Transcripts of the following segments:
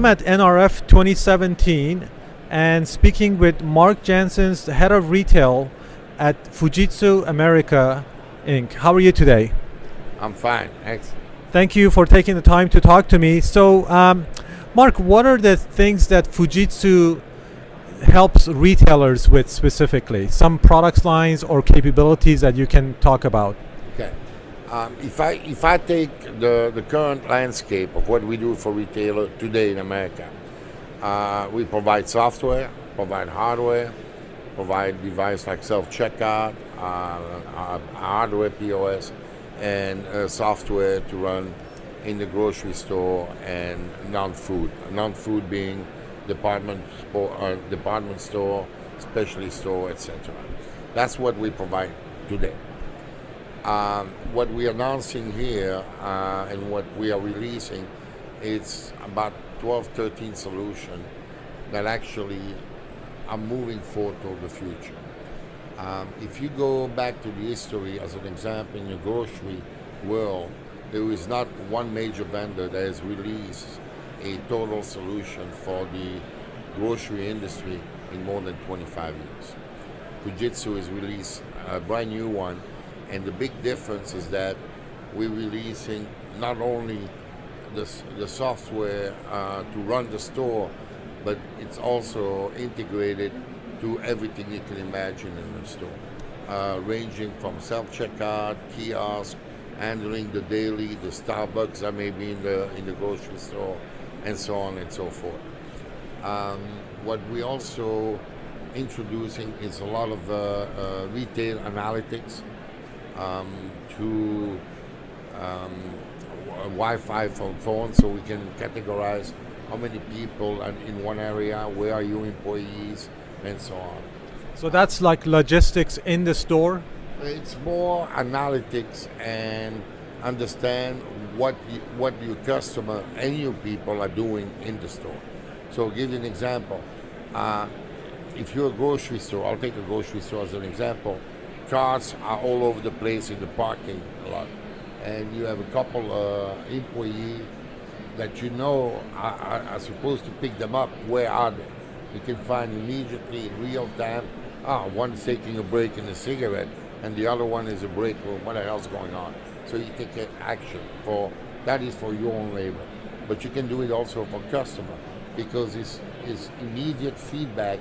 I'm at NRF 2017 and speaking with Marc Janssens, the head of retail at Fujitsu America Inc. How are you today? I'm fine, thanks. Thank you for taking the time to talk to me. So, Marc, what are the things that Fujitsu helps retailers with specifically? Some product lines or capabilities that you can talk about? Okay. If I take the current landscape of what we do for retailer today in America, we provide software, provide hardware, provide device like self-checkout, hardware POS, and software to run in the grocery store and non-food. Non-food being department store, specialty store, etc. That's what we provide today. What we are announcing here and what we are releasing, it's about 12, 13 solutions that actually are moving forward toward the future. If you go back to the history, as an example, in the grocery world, there is not one major vendor that has released a total solution for the grocery industry in more than 25 years. Fujitsu has released a brand new one, and the big difference is that we're releasing not only the software to run the store, but it's also integrated to everything you can imagine in the store, ranging from self-checkout, kiosk, handling the daily, the Starbucks that may be in the grocery store, and so on and so forth. What we're also introducing is a lot of retail analytics to Wi-Fi from phones, so we can categorize how many people are in one area, where are your employees, and so on. So that's like logistics in the store? It's more analytics and understand what your customer and your people are doing in the store. So I'll give you an example. If you're a grocery store, I'll take a grocery store as an example. Cars are all over the place in the parking lot, and you have a couple employees that you know are supposed to pick them up. Where are they? You can find immediately in real time. One's taking a break in a cigarette, and the other one is a break room. What the hell's going on? So you take action that is for your own labor, but you can do it also for customer, because it's immediate feedback,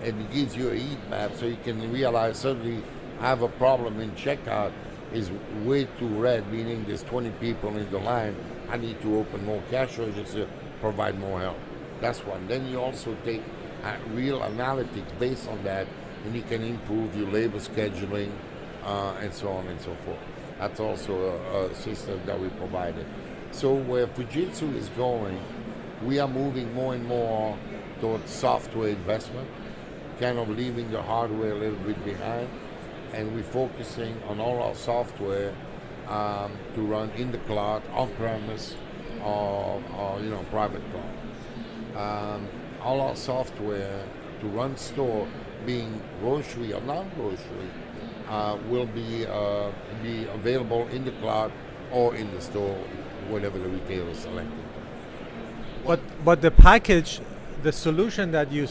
and it gives you a heat map, so you can realize suddenly I have a problem in checkout is way too red, meaning there's 20 people in the line. I need to open more cash registers, provide more help. That's one. Then you also take real analytics based on that, and you can improve your labor scheduling and so on and so forth. That's also a system that we provided. So where Fujitsu is going, we are moving more and more towards software investment, kind of leaving the hardware a little bit behind, and we're focusing on all our software to run in the cloud, on-premise, or private cloud. All our software to run store, being grocery or non-grocery, will be available in the cloud or in the store, whatever the retailer selected. But the package, the solution that you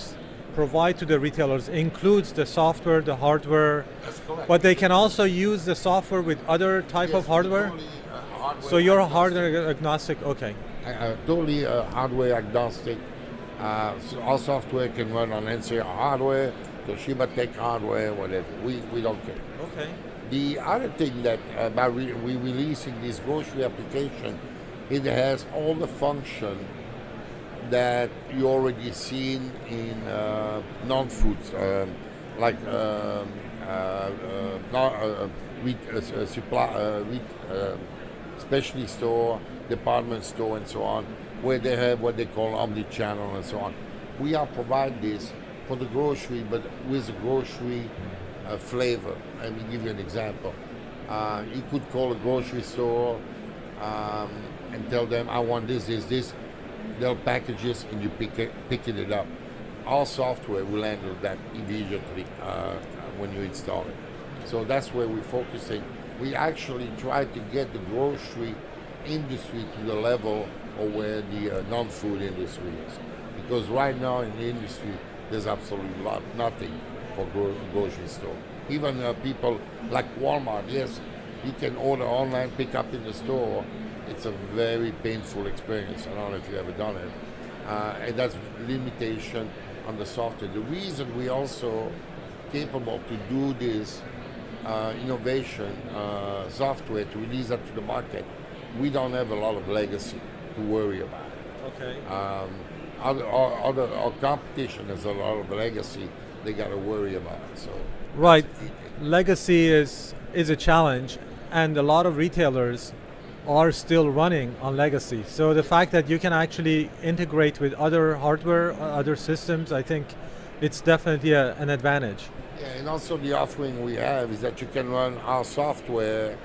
provide to the retailers includes the software, the hardware. That's correct. But they can also use the software with other type of hardware? Totally, hardware so you're agnostic. hardware agnostic, okay. Totally hardware agnostic. So our software can run on NCR hardware, Toshiba Tech hardware, whatever. We don't care. Okay. The other thing that by releasing this grocery application, it has all the function that you already seen in non-foods, like specialty store, department store, and so on, where they have what they call omni-channel and so on. We are provide this for the grocery, but with a grocery flavor. Let me give you an example. You could call a grocery store and tell them, I want this. They'll package this and you picking it up. Our software will handle that immediately when you install it. So that's where we're focusing. We actually try to get the grocery industry to the level or where the non-food industry is. Because right now in the industry, there's absolutely nothing for grocery store. Even people like Walmart, yes, you can order online, pick up in the store. It's a very painful experience. I don't know if you've ever done it. And that's limitation on the software. The reason we also capable to do this innovation software to release that to the market, we don't have a lot of legacy to worry about. Okay. Our competition has a lot of legacy they got to worry about. So right, legacy is a challenge, and a lot of retailers are still running on legacy. So the fact that you can actually integrate with other hardware, other systems, I think it's definitely an advantage. Yeah, and also the offering we have is that you can run our software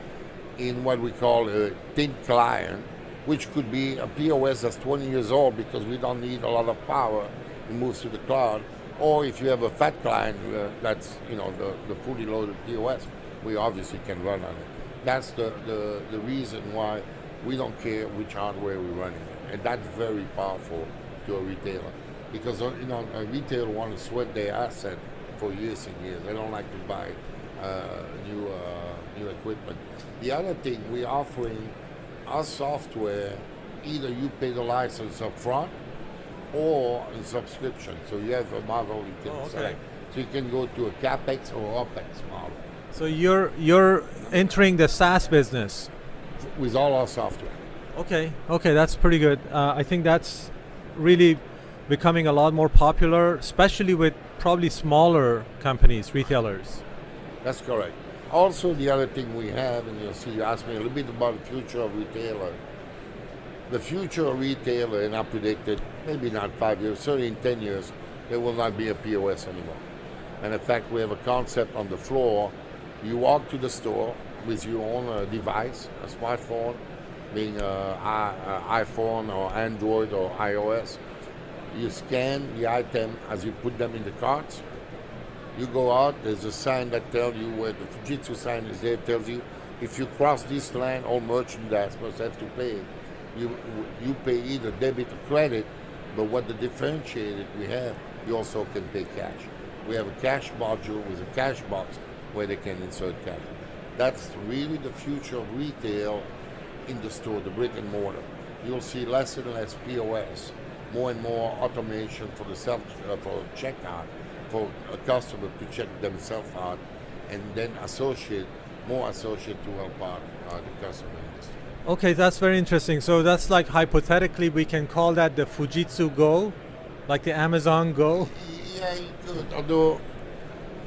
in what we call a thin client, which could be a POS that's 20 years old because we don't need a lot of power. It moves to the cloud. Or if you have a fat client that's the fully loaded POS, we obviously can run on it. That's the reason why we don't care which hardware we're running, and that's very powerful to a retailer because a retailer wants to sweat their asset for years and years. They don't like to buy new equipment. The other thing we're offering our software, either you pay the license up front or in subscription. So you have a model you can select. So you can go to a CapEx or OpEx model. So you're entering the SaaS business with all our software. Okay, that's pretty good. I think that's really becoming a lot more popular, especially with probably smaller companies, retailers. That's correct. Also, the other thing we have, and you'll see, you asked me a little bit about the future of retailer. The future of retailer, and I predicted, maybe not 5 years, certainly in 10 years, there will not be a POS anymore. And in fact, we have a concept on the floor. You walk to the store with your own device, a smartphone, being iPhone or Android or iOS. You scan the item as you put them in the carts. You go out, there's a sign that tells you where the Fujitsu sign is there, tells you if you cross this line, all merchandise must have to pay. You pay either debit or credit, but what the differentiated we have, you also can pay cash. We have a cash module with a cash box where they can insert cash. That's really the future of retail in the store, the brick and mortar. You'll see less and less POS, more and more automation for the for checkout, for a customer to check themselves out, and then more associate to help out the customer industry. Okay, that's very interesting. So that's like hypothetically we can call that the Fujitsu Go, like the Amazon Go? Yeah, you could. Although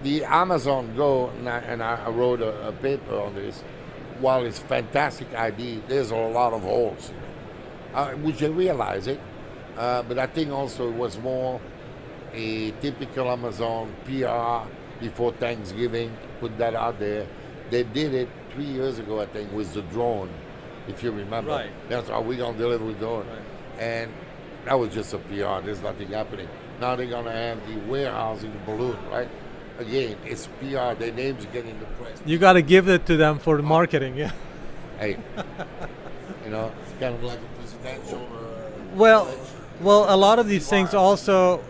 the Amazon Go, and I wrote a paper on this, while it's a fantastic idea, there's a lot of holes. Would you realize it? But I think also it was more a typical Amazon PR before Thanksgiving, put that out there. They did it 3 years ago, I think, with the drone, if you remember. Right. That's how we're going to deliver with drone. Right. And that was just a PR. There's nothing happening. Now they're going to have the warehouse in the balloon, right? Again, it's PR. Their names get in the press. You got to give it to them for the marketing, yeah. Hey, it's kind of like a presidential. Well, a lot of these things also,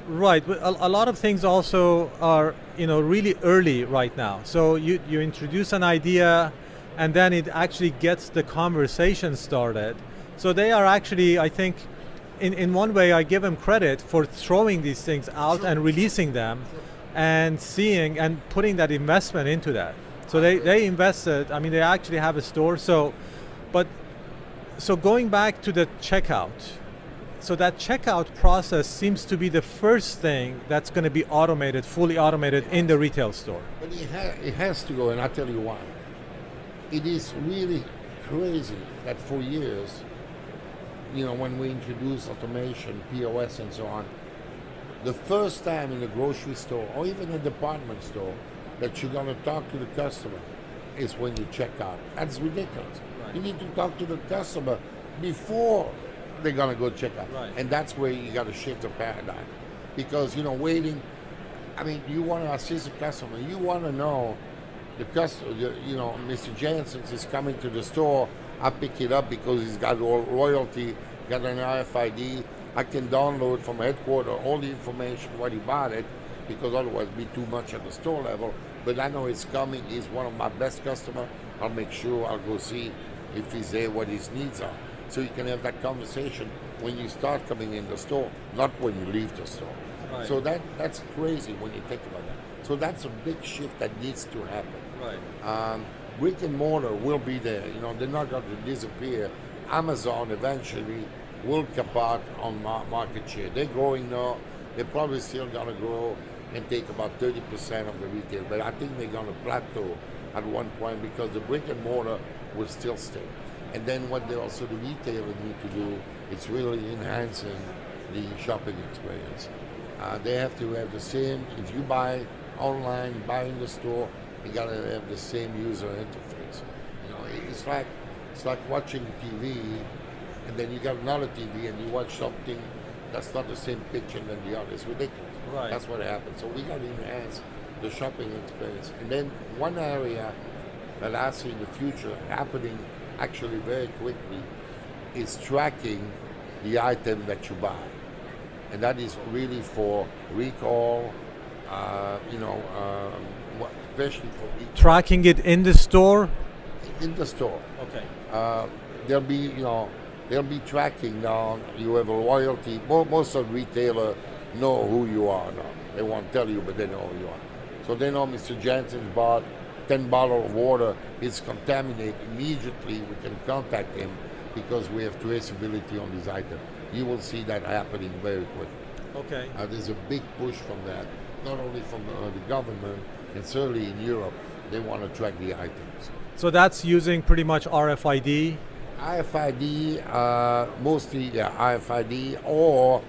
right? A lot of things also are, really early right now. So you introduce an idea, and then it actually gets the conversation started. So they are actually, I think, in one way, I give them credit for throwing these things out and releasing them, and seeing and putting that investment into that. So they invested. I mean, they actually have a store. So going back to the checkout. So that checkout process seems to be the first thing that's going to be automated, fully automated in the retail store. But it has to go, and I'll tell you why. It is really crazy that for years, when we introduced automation, POS and so on, the first time in a grocery store or even a department store that you're going to talk to the customer is when you check out. That's ridiculous. Right. You need to talk to the customer before they're going to go check out. Right. And that's where you got to shift the paradigm. Because, waiting, you want to assist the customer. You want to know the customer, Mr. Janssens is coming to the store I pick it up because it's got royalty, got an RFID. I can download from headquarters all the information what he bought it, because otherwise it'd be too much at the store level. But I know it's coming. He's one of my best customers. I'll make sure I'll go see if he's there, what his needs are. So you can have that conversation when you start coming in the store, not when you leave the store. Right. So that's crazy when you think about that. So that's a big shift that needs to happen. Right. Brick and mortar will be there. They're not going to disappear. Amazon eventually will cap out on market share. They're growing now. They're probably still going to grow and take about 30% of the retail. But I think they're going to plateau at one point because the brick and mortar will still stay. And then what the retailer need to do is really enhancing the shopping experience. They have to have the same, if you buy online, buy in the store, you got to have the same user interface. It's like watching TV, and then you got another TV and you watch something that's not the same picture than the other. It's ridiculous. Right. That's what happens. So we got to enhance the shopping experience. And then one area that I see in the future happening actually very quickly is tracking the item that you buy. And that is really for recall, especially for recall. Tracking it in the store? In the store. Okay. They'll be tracking down. You have a loyalty. Most of the retailers know who you are now. They won't tell you, but they know who you are. So they know Mr. Janssens bought 10 bottles of water. It's contaminated. Immediately we can contact him because we have traceability on this item. You will see that happening very quickly. Okay. There's a big push from that, not only from the government, and certainly in Europe, they want to track the items. So that's using pretty much RFID? RFID, mostly RFID, or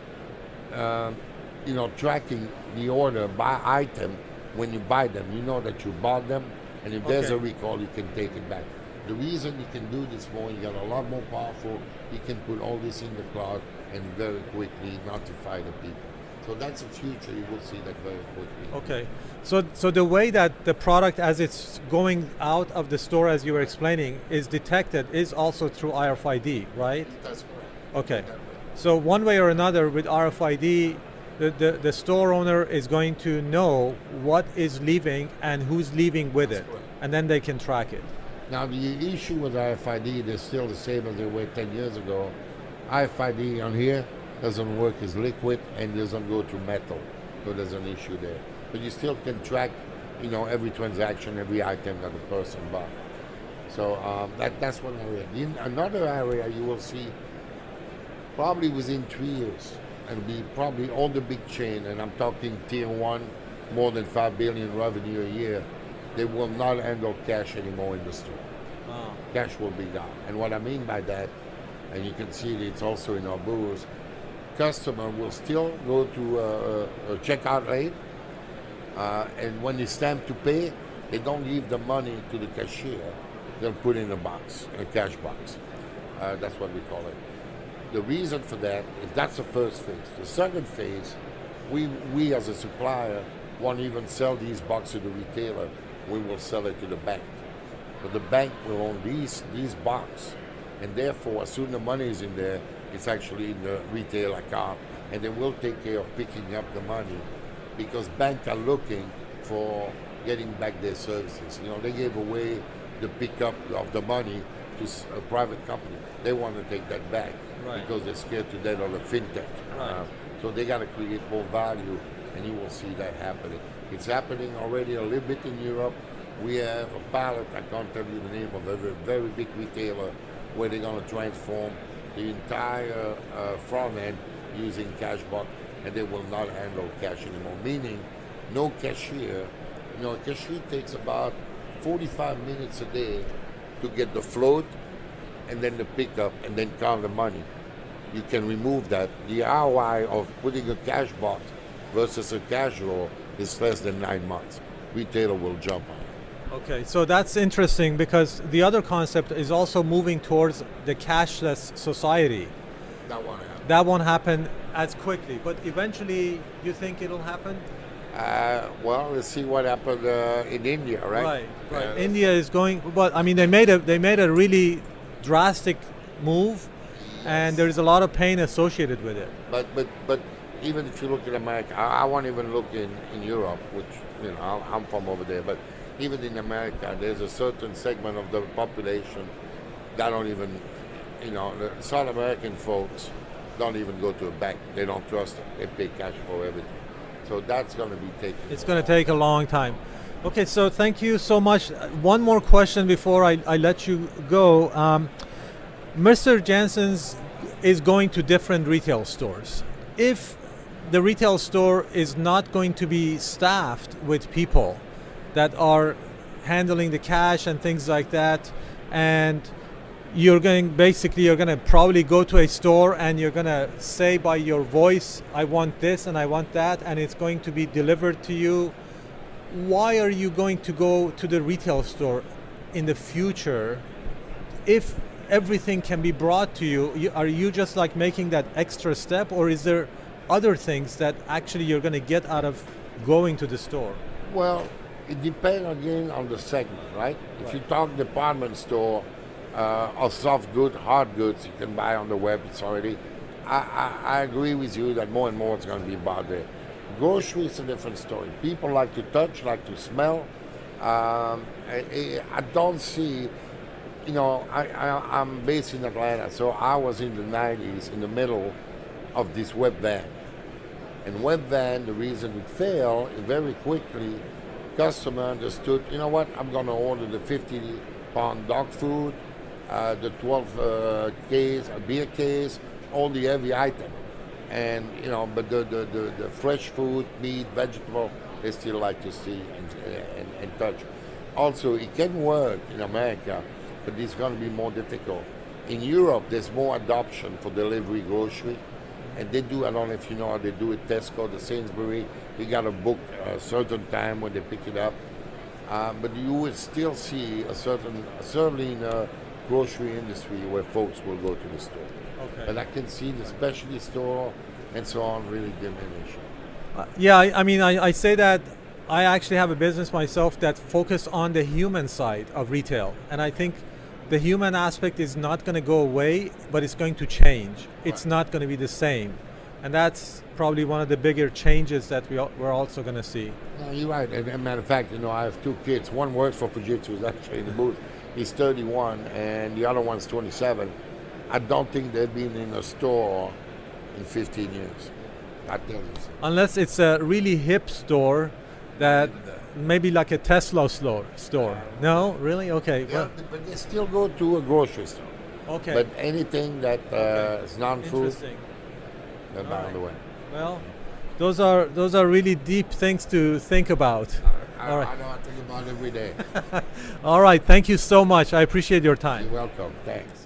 tracking the order by item when you buy them. You know that you bought them, and if there's a recall, you can take it back. The reason you can do this more, you got a lot more powerful. You can put all this in the cloud and very quickly notify the people. So that's the future. You will see that very quickly. Okay. So the way that the product, as it's going out of the store, as you were explaining, is detected is also through RFID, right? That's correct. Okay. So one way or another with RFID, the store owner is going to know what is leaving and who's leaving with it, and then they can track it. Now the issue with RFID is still the same as they were 10 years ago. RFID on here doesn't work as liquid and doesn't go to metal, so there's an issue there. But you still can track, every transaction, every item that the person bought. So that's one area. Another area you will see probably within 3 years, and be probably all the big chain, and I'm talking tier 1, more than 5 billion revenue a year, they will not handle cash anymore in the store. Oh. Cash will be gone. And what I mean by that, and you can see it's also in our booths, customer will still go to a checkout rate, and when it's time to pay, they don't give the money to the cashier. They'll put in a box, a cash box. That's what we call it. The reason for that is that's the first phase. The second phase, we as a supplier won't even sell these boxes to the retailer. We will sell it to the bank. But the bank will own these boxes, and therefore, as soon as the money is in there, it's actually in the retail account, and they will take care of picking up the money, because banks are looking for getting back their services. They gave away the pickup of the money to a private company. They want to take that back because they're scared to death of the fintech. Right. So they got to create more value, and you will see that happening. It's happening already a little bit in Europe. We have a pilot, I can't tell you the name of a very big retailer, where they're going to transform the entire front end using cash box, and they will not handle cash anymore, meaning no cashier. A cashier takes about 45 minutes a day to get the float and then the pickup and then count the money. You can remove that. The ROI of putting a cash box versus a cash drawer is less than 9 months. Retailer will jump on it. Okay, so that's interesting because the other concept is also moving towards the cashless society. That won't happen. That won't happen as quickly, but eventually you think it'll happen? Well, let's see what happened in India, right? Right. India is going, but I mean, they made a really drastic move, and there is a lot of pain associated with it. But even if you look at America, I won't even look in Europe, which I'm from over there. But even in America, there's a certain segment of the population that don't even, the South American folks don't even go to a bank. They don't trust it. They pay cash for everything. So that's going to be taken. It's going to take a long time. Okay, so thank you so much. One more question before I let you go. Mr. Janssens is going to different retail stores. If the retail store is not going to be staffed with people that are handling the cash and things like that, and you're going to probably go to a store and you're going to say by your voice, I want this and I want that, and it's going to be delivered to you. Why are you going to go to the retail store in the future if everything can be brought to you? Are you just like making that extra step, or is there other things that actually you're going to get out of going to the store? Well, it depends again on the segment, right? If you talk department store or soft goods, hard goods, you can buy on the web. It's already. I agree with you that more and more it's going to be bought there. Grocery is a different story. People like to touch, like to smell. I don't see. I'm based in Atlanta, so I was in the 90s in the middle of this web van. And web van, the reason it failed, very quickly, customer understood, you know what, I'm going to order the 50-pound dog food, the 12 case, a beer case, all the heavy item. And, but the fresh food, meat, vegetable, they still like to see and touch. Also, it can work in America, but it's going to be more difficult. In Europe, there's more adoption for delivery grocery. And they do, I don't know if you know how they do it, Tesco, the Sainsbury, you got to book a certain time when they pick it up. But you will still see certainly in the grocery industry where folks will go to the store. Okay. But I can see the specialty store and so on really diminish. I say that I actually have a business myself that focused on the human side of retail. And I think the human aspect is not going to go away, but it's going to change. It's not going to be the same. And that's probably one of the bigger changes that we're also going to see. No, you're right. And as a matter of fact, I have two kids. One works for Fujitsu, is actually in the booth. He's 31, and the other one's 27. I don't think they've been in a store in 15 years. That tells you something. Unless it's a really hip store that maybe like a Tesla store. No? Really? Okay. Yeah, but they still go to a grocery store. Okay. But anything that is non-food, they're not on the way. Well, those are really deep things to think about. All right. I know I think about it every day. All right. Thank you so much. I appreciate your time. You're welcome. Thanks.